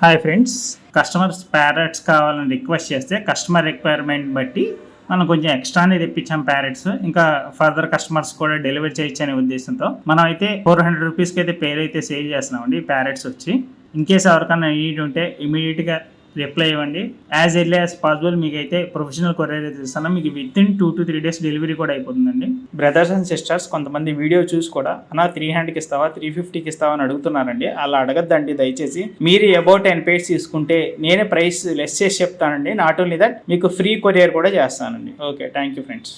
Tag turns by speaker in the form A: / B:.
A: Hi friends, customers parrots కావాలని request చేస్తే customer requirement బట్టి మనం కొంచెం ఎక్స్ట్రానే తెప్పించాం ప్యారెట్స్. ఇంకా ఫర్దర్ కస్టమర్స్ కూడా డెలివరీ చేయొచ్చనే ఉద్దేశంతో మనం అయితే 400 రూపీస్కి అయితే పేరు అయితే సేల్ చేస్తున్నామండి ప్యారెట్స్ వచ్చి. ఇన్ కేస్ ఎవరికైనా నీడ్ ఉంటే ఇమీడియట్గా రిప్లై ఇవ్వండి. యాజ్ ఎర్లీ యాజ్ పాసిబుల్ మీకు అయితే ప్రొఫెషనల్ కొరియర్ అయితే ఇస్తాను. మీకు with in 2 to 3 days delivery కూడా అయిపోతుందండి. బ్రదర్స్ అండ్ సిస్టర్స్ కొంతమంది వీడియో చూసి కూడా అన్న 300కి ఇస్తావా 350కి ఇస్తావా అని అడుగుతున్నారండి. అలా అడగద్దండి దయచేసి. మీరు అబౌట్ 10 pairs తీసుకుంటే నేనే ప్రైస్ లెస్ చేసి చెప్తానండి. నాట్ ఓన్లీ దట్ మీకు ఫ్రీ కొరియర్ కూడా చేస్తానండి. Okay, thank you friends.